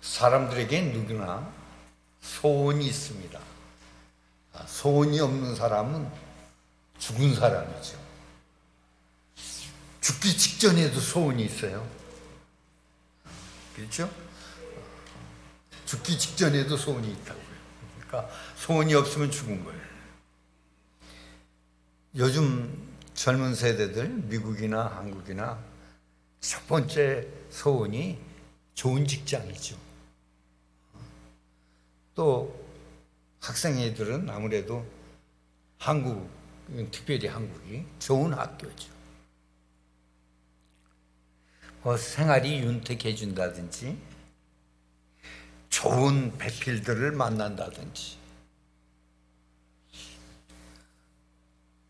사람들에게 누구나 소원이 있습니다. 소원이 없는 사람은 죽은 사람이죠. 죽기 직전에도 소원이 있어요. 그렇죠? 죽기 직전에도 소원이 있다고요. 그러니까 소원이 없으면 죽은 거예요. 요즘 젊은 세대들, 미국이나 한국이나 첫 번째 소원이 좋은 직장이죠. 또 학생애들은 아무래도 한국, 특별히 한국이 좋은 학교죠. 생활이 윤택해 준다든지 좋은 배필들을 만난다든지.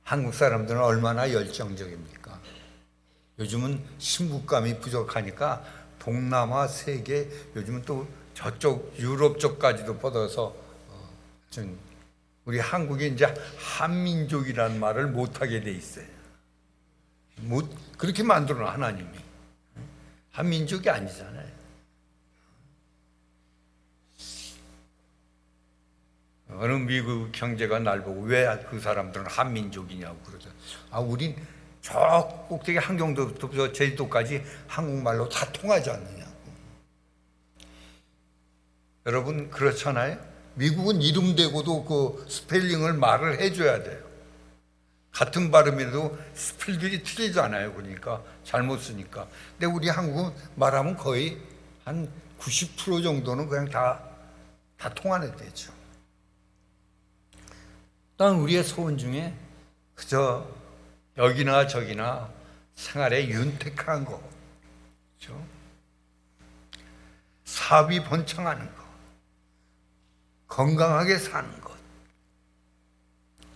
한국 사람들은 얼마나 열정적입니까? 요즘은 신부감이 부족하니까 동남아, 세계, 요즘은 또 저쪽 유럽 쪽까지도 뻗어서 우리 한국이 이제 한민족이라는 말을 못하게 돼 있어요. 그렇게 만들어 하나님이. 한민족이 아니잖아요. 어느 미국 경제가 날 보고 왜 그 사람들은 한민족이냐고 그러죠. 우린 저 꼭대기 한경도부터 제주도까지 한국말로 다 통하지 않느냐고. 여러분 그렇잖아요. 미국은 이름 대고도 그 스펠링을 말을 해줘야 돼요. 같은 발음이라도 스펠들이 틀리잖아요. 그러니까 잘못 쓰니까. 근데 우리 한국은 말하면 거의 한 90% 정도는 그냥 다 통하는 데죠. 또한 우리의 소원 중에 그저 여기나 저기나 생활에 윤택한 거, 그렇죠? 사업이 번창하는 것, 건강하게 사는 것,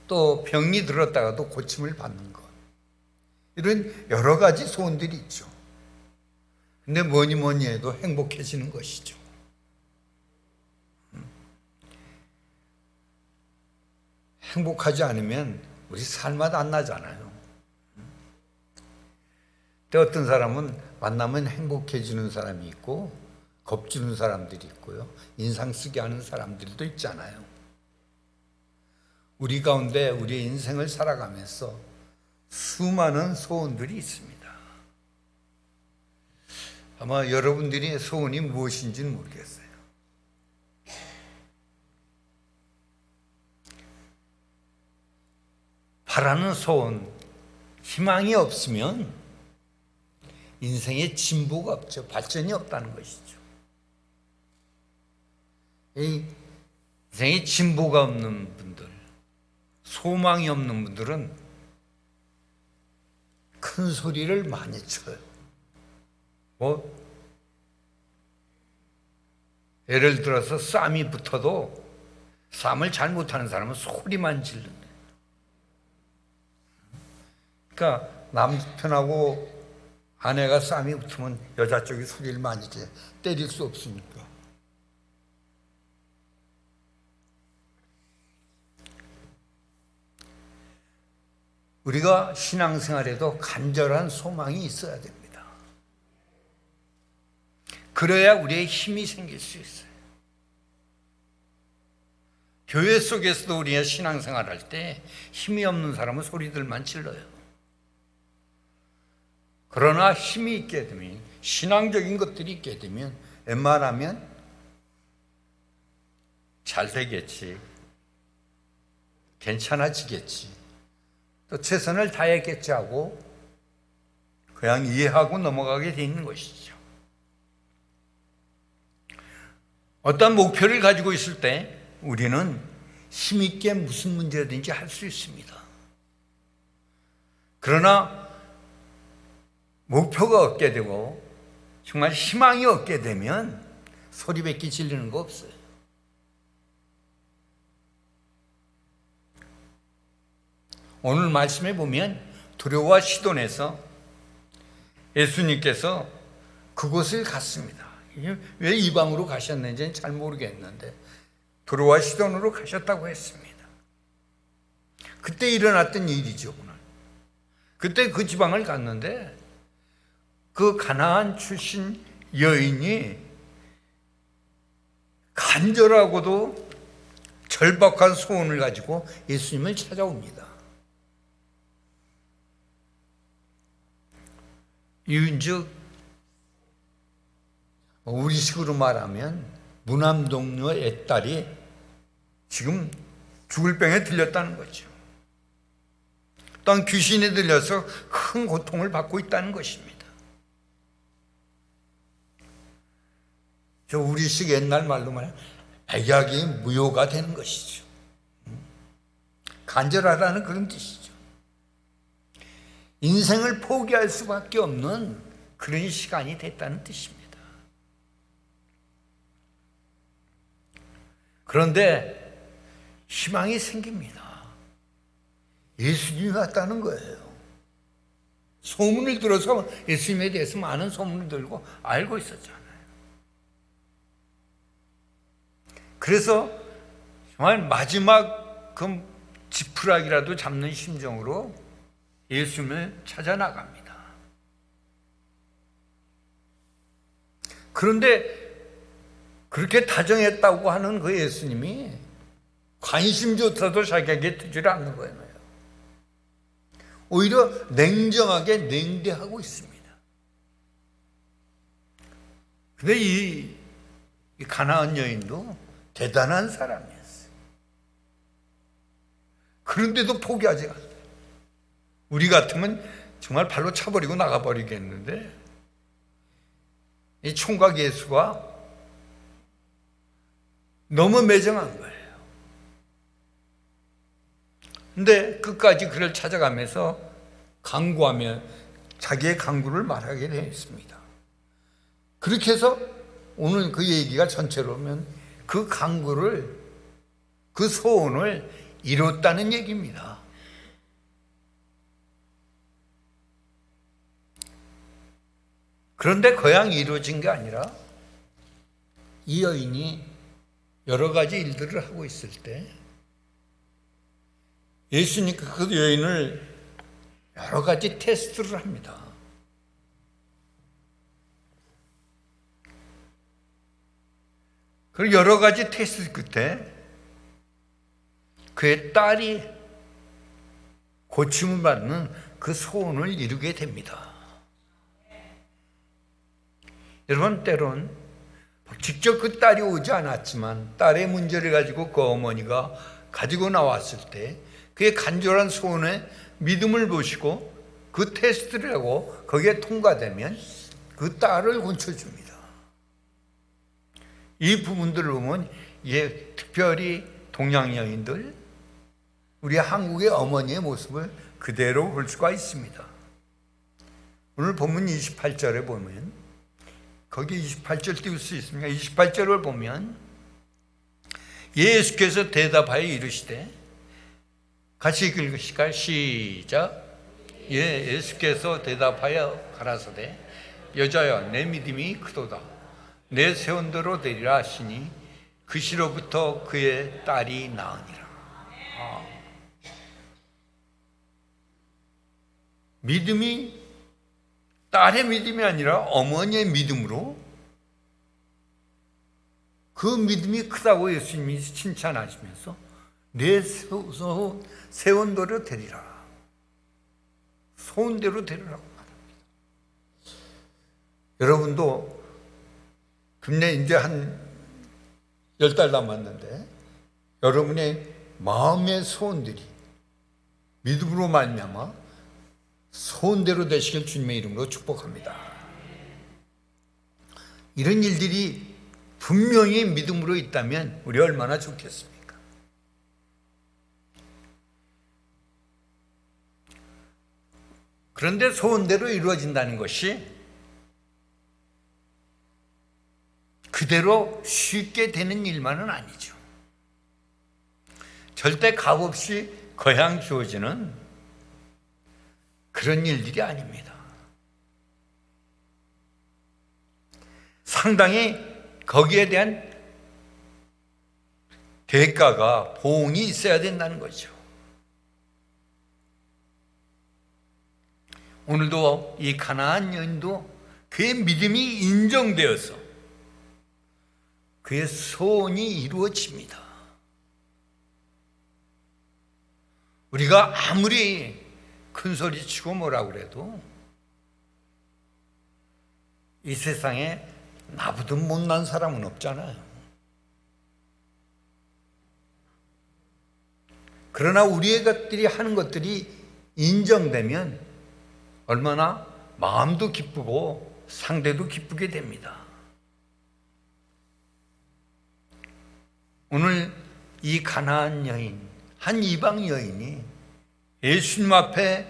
또 병이 들었다가도 고침을 받는 것, 이런 여러 가지 소원들이 있죠. 근데 뭐니 해도 행복해지는 것이죠. 행복하지 않으면 우리 살맛 안 나잖아요. 근데 어떤 사람은 만나면 행복해지는 사람이 있고 겁주는 사람들이 있고요. 인상 쓰게 하는 사람들도 있잖아요. 우리 가운데 우리의 인생을 살아가면서 수많은 소원들이 있습니다. 아마 여러분들이 소원이 무엇인지는 모르겠어요. 바라는 소원, 희망이 없으면 인생에 진보가 없죠. 발전이 없다는 것이죠. 이 인생에 진보가 없는 분들, 소망이 없는 분들은 큰 소리를 많이 쳐요. 예를 들어서 쌈이 붙어도 쌈을 잘 못하는 사람은 소리만 지른다. 그러니까 남편하고 아내가 쌈이 붙으면 여자 쪽이 소리를 많이 지 때릴 수 없으니까. 우리가 신앙생활에도 간절한 소망이 있어야 됩니다. 그래야 우리의 힘이 생길 수 있어요. 교회 속에서도 우리가 신앙생활할 때 힘이 없는 사람은 소리들만 질러요. 그러나 힘이 있게 되면, 신앙적인 것들이 있게 되면 웬만하면 잘 되겠지, 괜찮아지겠지, 또 최선을 다했겠지 하고 그냥 이해하고 넘어가게 돼 있는 것이죠. 어떤 목표를 가지고 있을 때 우리는 힘있게 무슨 문제든지 할 수 있습니다. 그러나 목표가 없게 되고 정말 희망이 없게 되면 소리밖에 질리는 거 없어요. 오늘 말씀에 보면 두로와 시돈에서 예수님께서 그곳을 갔습니다. 왜 이방으로 가셨는지는 잘 모르겠는데 두로와 시돈으로 가셨다고 했습니다. 그때 일어났던 일이죠. 그때 그 지방을 갔는데 그 가나안 출신 여인이 간절하고도 절박한 소원을 가지고 예수님을 찾아옵니다. 이윤즉 우리식으로 말하면 무남동녀 애딸이 지금 죽을 병에 들렸다는 거죠. 또한 귀신에 들려서 큰 고통을 받고 있다는 것입니다. 저 우리식 옛날 말로 말하면 백약이 무효가 되는 것이죠. 간절하다는 그런 뜻이죠. 인생을 포기할 수밖에 없는 그런 시간이 됐다는 뜻입니다. 그런데 희망이 생깁니다. 예수님이 왔다는 거예요. 소문을 들어서 예수님에 대해서 많은 소문을 들고 알고 있었잖아요. 그래서 정말 마지막 그 지푸라기라도 잡는 심정으로 예수님을 찾아 나갑니다. 그런데 그렇게 다정했다고 하는 그 예수님이 관심조차도 자기에게 두지 않는 거예요. 오히려 냉정하게 냉대하고 있습니다. 근데 이 가나안 여인도 대단한 사람이었어요. 그런데도 포기하지 않아요. 우리 같으면 정말 발로 차버리고 나가버리겠는데 이 총각 예수가 너무 매정한 거예요. 근데 끝까지 그를 찾아가면서 강구하며 자기의 강구를 말하게 되어 있습니다. 그렇게 해서 오늘 그 얘기가 전체로 보면 그 강구를, 그 소원을 이뤘다는 얘기입니다. 그런데 그냥 이루어진 게 아니라 이 여인이 여러 가지 일들을 하고 있을 때 예수님께서 그 여인을 여러 가지 테스트를 합니다. 그 여러 가지 테스트 끝에 그의 딸이 고침을 받는 그 소원을 이루게 됩니다. 여러분, 때론 직접 그 딸이 오지 않았지만 딸의 문제를 가지고 그 어머니가 가지고 나왔을 때 그의 간절한 소원에 믿음을 보시고 그 테스트를 하고 거기에 통과되면 그 딸을 고쳐줍니다. 이 부분들을 보면 이게 특별히 동양 여인들, 우리 한국의 어머니의 모습을 그대로 볼 수가 있습니다. 오늘 본문 28절에 보면 거기 28절 띄울 수 있습니까? 28절을 보면 예수께서 대답하여 이르시되, 같이 읽으실까요? 시작. 예수께서 대답하여 가라사대 여자여 내 믿음이 크도다. 내 세운대로 되리라 하시니 그 시로부터 그의 딸이 나으니라. 믿음이 딸의 믿음이 아니라 어머니의 믿음으로 그 믿음이 크다고 예수님이 칭찬하시면서 내 세운대로 되리라. 소원대로 되리라고 말합니다. 여러분도 금년 이제 한 10달 남았는데 여러분의 마음의 소원들이 믿음으로 말미암아 소원대로 되시길 주님의 이름으로 축복합니다. 이런 일들이 분명히 믿음으로 있다면 우리 얼마나 좋겠습니까? 그런데 소원대로 이루어진다는 것이 그대로 쉽게 되는 일만은 아니죠. 절대 값없이 거양 주어지는 그런 일들이 아닙니다. 상당히 거기에 대한 대가가, 보응이 있어야 된다는 거죠. 오늘도 이 가나안 여인도 그의 믿음이 인정되어서 그의 소원이 이루어집니다. 우리가 아무리 큰 소리 치고 뭐라 그래도 이 세상에 나보다 못난 사람은 없잖아요. 그러나 우리의 것들이 하는 것들이 인정되면 얼마나 마음도 기쁘고 상대도 기쁘게 됩니다. 오늘 이 가나안 여인, 한 이방 여인이 예수님 앞에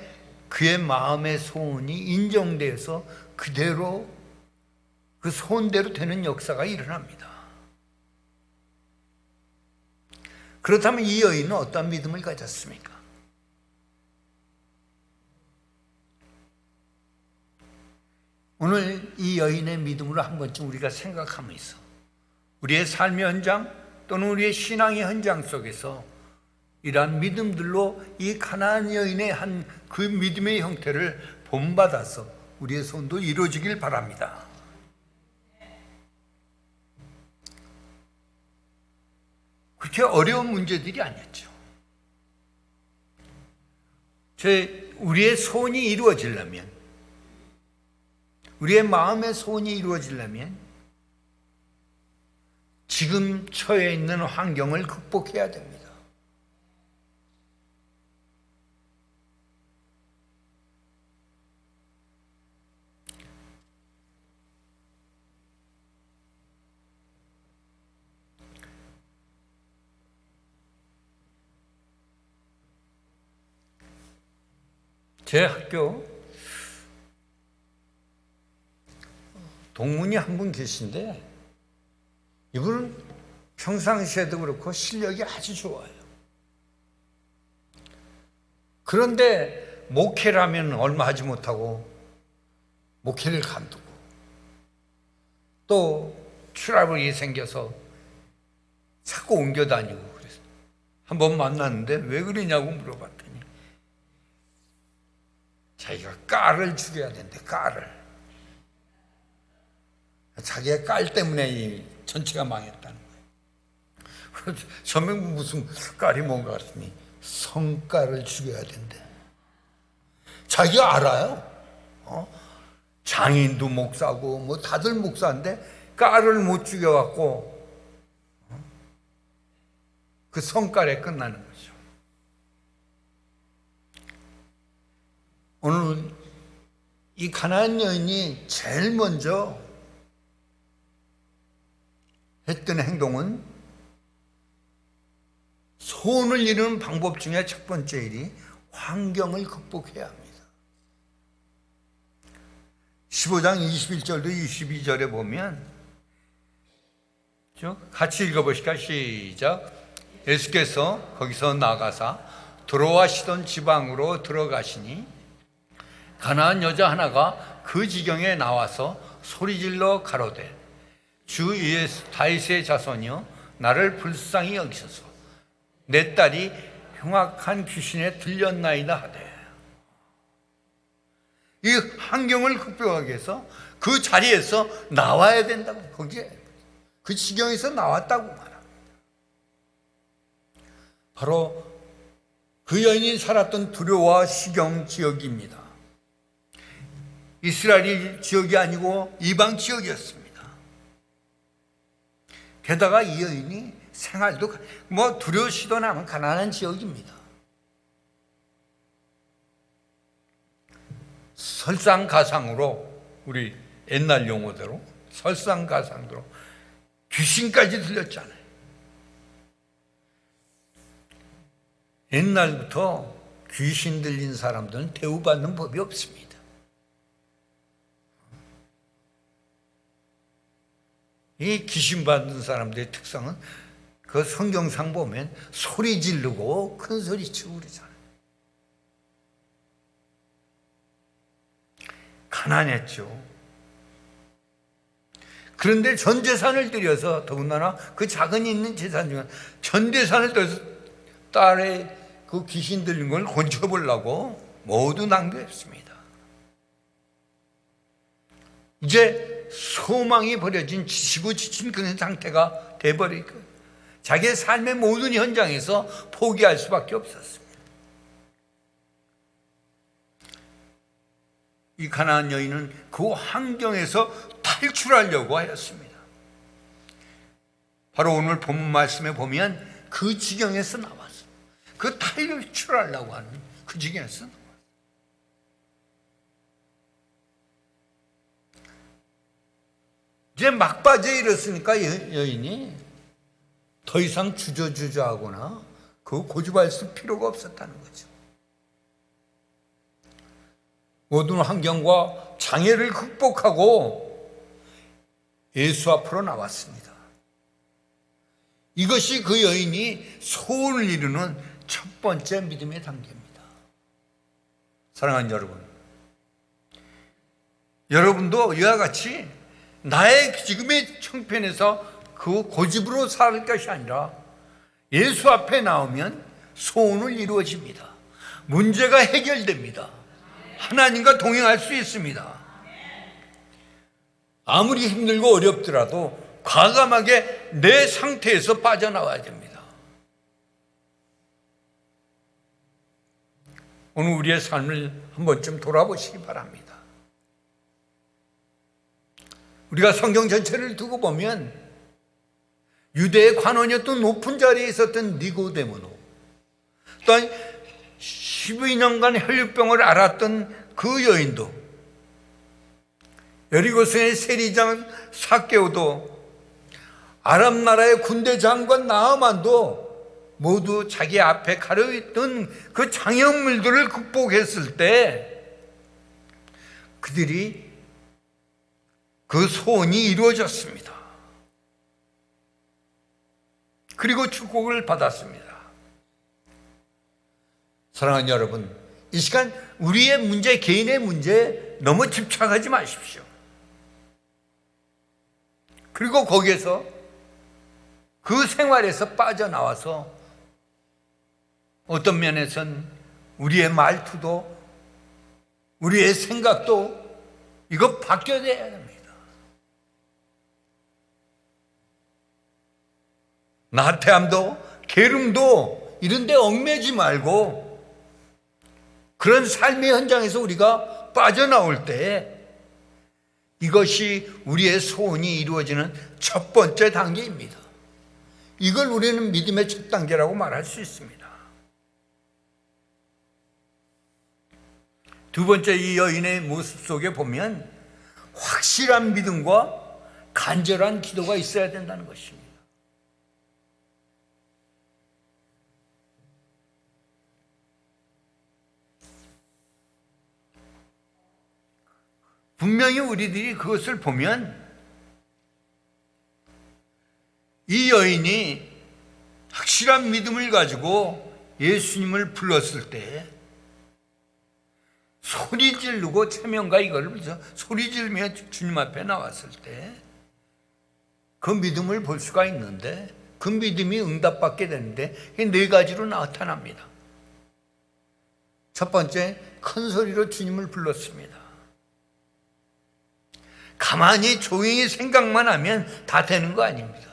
그의 마음의 소원이 인정돼서 그대로 그 소원대로 되는 역사가 일어납니다. 그렇다면 이 여인은 어떤 믿음을 가졌습니까? 오늘 이 여인의 믿음으로 한 번쯤 우리가 생각하면서 우리의 삶의 현장 또는 우리의 신앙의 현장 속에서 이러한 믿음들로 이 가나안 여인의 한 그 믿음의 형태를 본받아서 우리의 손도 이루어지길 바랍니다. 그렇게 어려운 문제들이 아니었죠. 우리의 소원이 이루어지려면, 우리의 마음의 소원이 이루어지려면 지금 처해 있는 환경을 극복해야 됩니다. 제 학교 동문이 한 분 계신데 이분은 평상시에도 그렇고 실력이 아주 좋아요. 그런데 목회를 하면 얼마 하지 못하고 목회를 간두고 또 트러블이 생겨서 자꾸 옮겨 다니고 그래서 한 번 만났는데 왜 그러냐고 물어봤더니 자기가 깔을 죽여야 된대. 깔을. 자기의 깔 때문에 이 전체가 망했다는 거예요. 저는 무슨 깔이 뭔가 그랬더니 성깔을 죽여야 된대. 자기가 알아요. 장인도 목사고 뭐 다들 목사인데 깔을 못 죽여갖고 그 성깔에 끝나는 거죠. 오늘 이 가나안 여인이 제일 먼저 했던 행동은 소원을 이루는 방법 중에 첫 번째 일이 환경을 극복해야 합니다. 15장 21절도 22절에 보면 같이 읽어보실까? 시작. 예수께서 거기서 나가사 들어와시던 지방으로 들어가시니 가나안 여자 하나가 그 지경에 나와서 소리질러 가로되 주 예수 다윗의 자손이여 나를 불쌍히 여기소서 내 딸이 흉악한 귀신에 들렸나이다 하되. 이 환경을 극복하기 위해서 그 자리에서 나와야 된다고. 거기에 그 지경에서 나왔다고 말합니다. 바로 그 여인이 살았던 두로와 시경 지역입니다. 이스라엘 지역이 아니고 이방 지역이었습니다. 게다가 이 여인이 생활도 뭐 두려 시도나면 가난한 지역입니다. 설상가상으로 우리 옛날 용어대로 설상가상으로 귀신까지 들렸잖아요. 옛날부터 귀신 들린 사람들은 대우받는 법이 없습니다. 이 귀신 받는 사람들의 특성은 그 성경상 보면 소리 지르고 큰 소리 치고 그러잖아요. 가난했죠. 그런데 전 재산을 들여서, 더군다나 그 작은 있는 재산 중에 전 재산을 들여서 딸의 그 귀신 들린 걸 건져보려고 모두 낭비했습니다. 이제 소망이 버려진 지치고 지친 그런 상태가 돼버릴 거예요. 자기의 삶의 모든 현장에서 포기할 수밖에 없었습니다. 이 가나안 여인은 그 환경에서 탈출하려고 하였습니다. 바로 오늘 본문 말씀에 보면 그 지경에서 나왔어요. 그 탈출하려고 하는 그 지경에서 나왔어요. 이제 막바지에 이르렀으니까 여인이 더 이상 주저주저하거나 그 고집할 필요가 없었다는 거죠. 모든 환경과 장애를 극복하고 예수 앞으로 나왔습니다. 이것이 그 여인이 소원을 이루는 첫 번째 믿음의 단계입니다. 사랑하는 여러분, 여러분도 이와 같이 나의 지금의 형편에서 그 고집으로 살 것이 아니라 예수 앞에 나오면 소원을 이루어집니다. 문제가 해결됩니다. 하나님과 동행할 수 있습니다. 아무리 힘들고 어렵더라도 과감하게 내 상태에서 빠져나와야 됩니다. 오늘 우리의 삶을 한 번쯤 돌아보시기 바랍니다. 우리가 성경 전체를 두고 보면 유대의 관원이었던 높은 자리에 있었던 니고데모노, 또한 12년간 혈류병을 앓았던 그 여인도, 여리고성의 세리장 삭개오도, 아람 나라의 군대 장관 나아만도 모두 자기 앞에 가려있던 그 장애물들을 극복했을 때 그들이 그 소원이 이루어졌습니다. 그리고 축복을 받았습니다. 사랑하는 여러분, 이 시간 우리의 문제, 개인의 문제에 너무 집착하지 마십시오. 그리고 거기에서 그 생활에서 빠져나와서 어떤 면에선 우리의 말투도 우리의 생각도 이거 바뀌어야 됩니다. 나태함도 게으름도 이런 데 얽매지 말고 그런 삶의 현장에서 우리가 빠져나올 때 이것이 우리의 소원이 이루어지는 첫 번째 단계입니다. 이걸 우리는 믿음의 첫 단계라고 말할 수 있습니다. 두 번째, 이 여인의 모습 속에 보면 확실한 믿음과 간절한 기도가 있어야 된다는 것입니다. 분명히 우리들이 그것을 보면 이 여인이 확실한 믿음을 가지고 예수님을 불렀을 때 소리 지르고 체면과 이걸 소리 지르며 주님 앞에 나왔을 때 그 믿음을 볼 수가 있는데, 그 믿음이 응답받게 되는데 네 가지로 나타납니다. 첫 번째, 큰 소리로 주님을 불렀습니다. 가만히 조용히 생각만 하면 다 되는 거 아닙니다.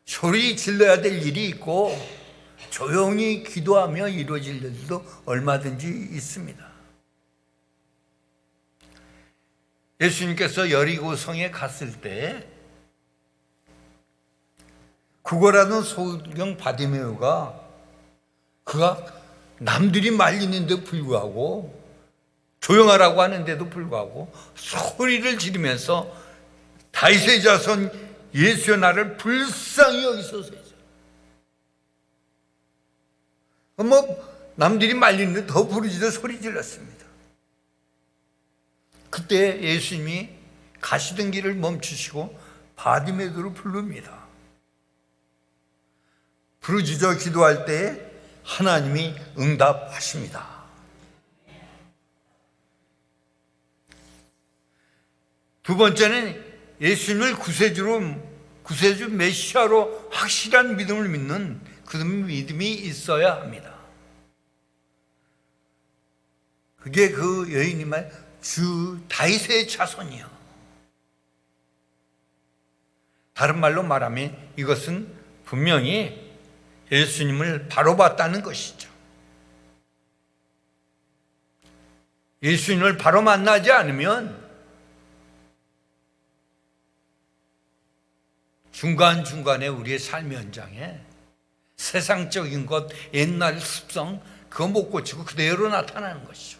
소리 질러야 될 일이 있고 조용히 기도하며 이루어질 일도 얼마든지 있습니다. 예수님께서 여리고성에 갔을 때 구걸하던 소경 바디메오가 그가 남들이 말리는데도 불구하고 조용하라고 하는데도 불구하고 소리를 지르면서 다윗의 자손 예수여 나를 불쌍히 여기소서. 남들이 말리는데 더 부르짖어 소리 질렀습니다. 그때 예수님이 가시던 길을 멈추시고 바디메오를 부릅니다. 부르짖어 기도할 때 하나님이 응답하십니다. 두 번째는 예수님을 구세주 메시아로 확실한 믿음을 믿는 그 믿음이 있어야 합니다. 그게 그 여인이 말 주 다윗의 자손이요. 다른 말로 말하면 이것은 분명히 예수님을 바로 봤다는 것이죠. 예수님을 바로 만나지 않으면 중간중간에 우리의 삶의 현장에 세상적인 것, 옛날 습성, 그거 못 고치고 그대로 나타나는 것이죠.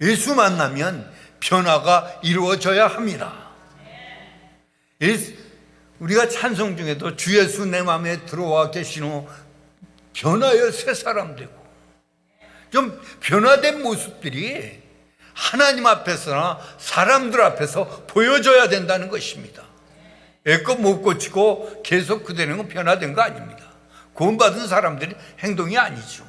예수 만나면 변화가 이루어져야 합니다. 우리가 찬송 중에도 주 예수 내 마음에 들어와 계시노 변하여 새 사람 되고, 좀 변화된 모습들이 하나님 앞에서나 사람들 앞에서 보여져야 된다는 것입니다. 애껏 못 고치고 계속 그대로 변화된 거 아닙니다. 구원받은 사람들의 행동이 아니죠.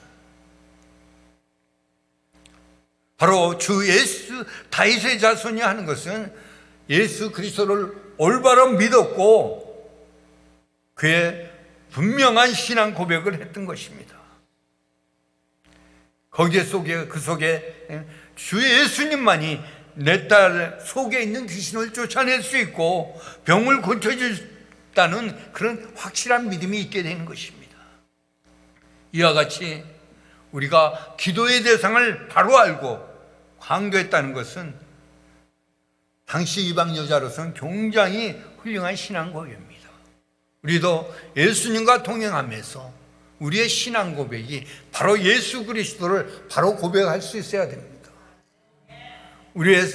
바로 주 예수 다윗의 자손이 하는 것은 예수 그리스도를 올바로 믿었고 그의 분명한 신앙 고백을 했던 것입니다. 거기에 속에 그 속에 주 예수님만이 내 딸 속에 있는 귀신을 쫓아낼 수 있고 병을 고쳐준다는 그런 확실한 믿음이 있게 되는 것입니다. 이와 같이 우리가 기도의 대상을 바로 알고 강구했다는 것은 당시 이방 여자로서는 굉장히 훌륭한 신앙 고백입니다. 우리도 예수님과 동행하면서 우리의 신앙 고백이 바로 예수 그리스도를 바로 고백할 수 있어야 됩니다. 우리의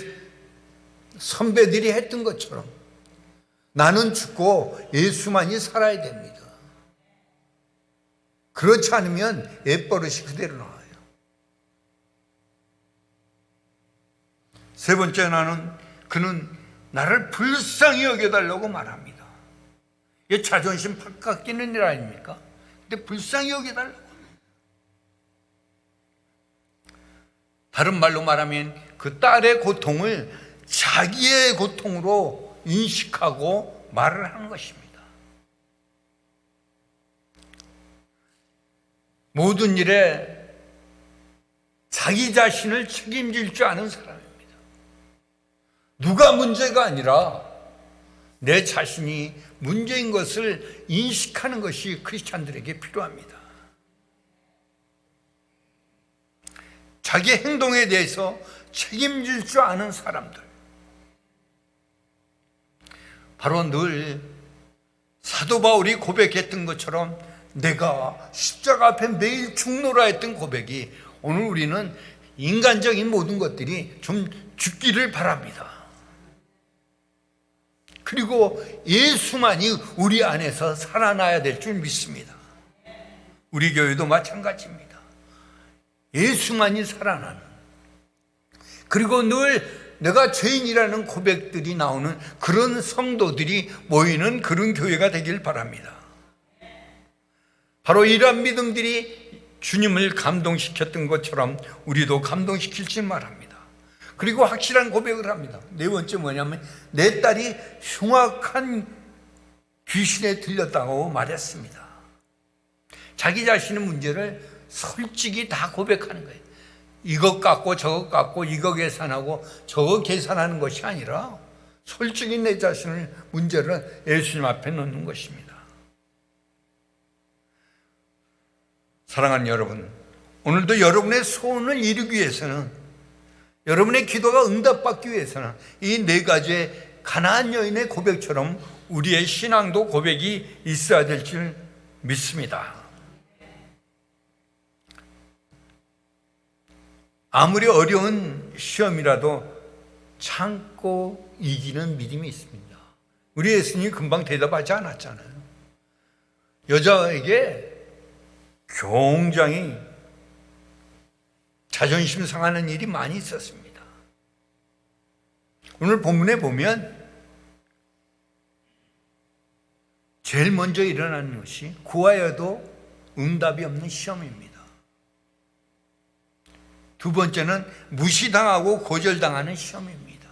선배들이 했던 것처럼 나는 죽고 예수만이 살아야 됩니다. 그렇지 않으면 옛버릇이 그대로 나와요. 세 번째, 그는 나를 불쌍히 여겨달라고 말합니다. 이게 자존심 팍 깎이는 일 아닙니까? 근데 불쌍히 여겨달라고. 다른 말로 말하면 그 딸의 고통을 자기의 고통으로 인식하고 말을 하는 것입니다. 모든 일에 자기 자신을 책임질 줄 아는 사람입니다. 누가 문제가 아니라 내 자신이 문제인 것을 인식하는 것이 크리스찬들에게 필요합니다. 자기 행동에 대해서 책임질 줄 아는 사람들, 바로 늘 사도 바울이 고백했던 것처럼 내가 십자가 앞에 매일 죽노라 했던 고백이 오늘 우리는 인간적인 모든 것들이 좀 죽기를 바랍니다. 그리고 예수만이 우리 안에서 살아나야 될 줄 믿습니다. 우리 교회도 마찬가지입니다. 예수만이 살아나는, 그리고 늘 내가 죄인이라는 고백들이 나오는 그런 성도들이 모이는 그런 교회가 되길 바랍니다. 바로 이러한 믿음들이 주님을 감동시켰던 것처럼 우리도 감동시킬 줄 말합니다. 그리고 확실한 고백을 합니다. 네 번째 뭐냐면 내 딸이 흉악한 귀신에 들렸다고 말했습니다. 자기 자신의 문제를 솔직히 다 고백하는 거예요. 이것 갖고 저것 갖고 이거 계산하고 저거 계산하는 것이 아니라 솔직히 내 자신의 문제를 예수님 앞에 놓는 것입니다. 사랑하는 여러분, 오늘도 여러분의 소원을 이루기 위해서는, 여러분의 기도가 응답받기 위해서는 이 네 가지의 가나안 여인의 고백처럼 우리의 신앙도 고백이 있어야 될 줄 믿습니다. 아무리 어려운 시험이라도 참고 이기는 믿음이 있습니다. 우리 예수님이 금방 대답하지 않았잖아요. 여자에게 굉장히 자존심 상하는 일이 많이 있었습니다. 오늘 본문에 보면 제일 먼저 일어나는 것이 구하여도 응답이 없는 시험입니다. 두 번째는 무시당하고 거절당하는 시험입니다.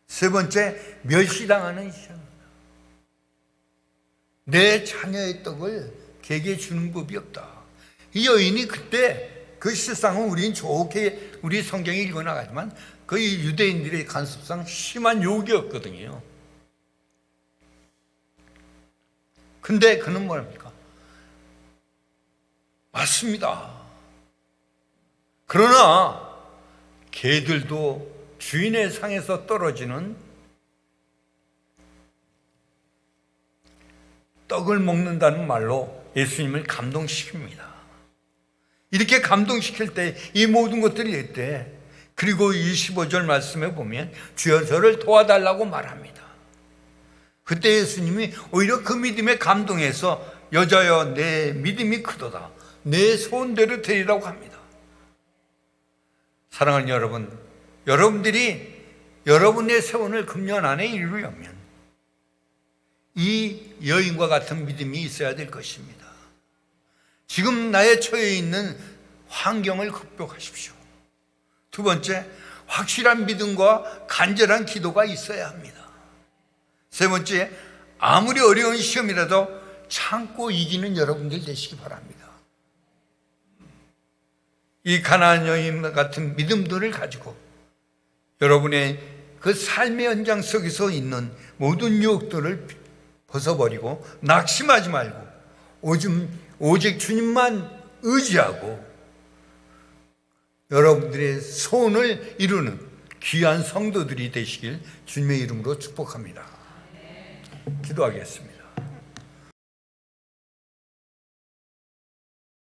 세 번째, 멸시당하는 시험입니다. 내 자녀의 떡을 개게 주는 법이 없다. 이 여인이 그때 그 실상은 우리는 좋게 우리 성경에 읽어나가지만 그 유대인들의 간섭상 심한 욕이었거든요. 근데 그는 뭐랍니까? 맞습니다. 그러나 개들도 주인의 상에서 떨어지는 떡을 먹는다는 말로 예수님을 감동시킵니다. 이렇게 감동시킬 때 이 모든 것들이 있대. 그리고 25절 말씀에 보면 주여 저를 도와달라고 말합니다. 그때 예수님이 오히려 그 믿음에 감동해서 여자여 내 믿음이 크도다. 내 소원대로 되리라고 합니다. 사랑하는 여러분, 여러분들이 여러분의 소원을 금년 안에 이루려면 이 여인과 같은 믿음이 있어야 될 것입니다. 지금 나의 처해 있는 환경을 극복하십시오. 두 번째, 확실한 믿음과 간절한 기도가 있어야 합니다. 세 번째, 아무리 어려운 시험이라도 참고 이기는 여러분들 되시기 바랍니다. 이 가나안 여인 같은 믿음들을 가지고 여러분의 그 삶의 현장 속에서 있는 모든 유혹들을 벗어버리고 낙심하지 말고 오직 주님만 의지하고 여러분들의 소원을 이루는 귀한 성도들이 되시길 주님의 이름으로 축복합니다. 기도하겠습니다.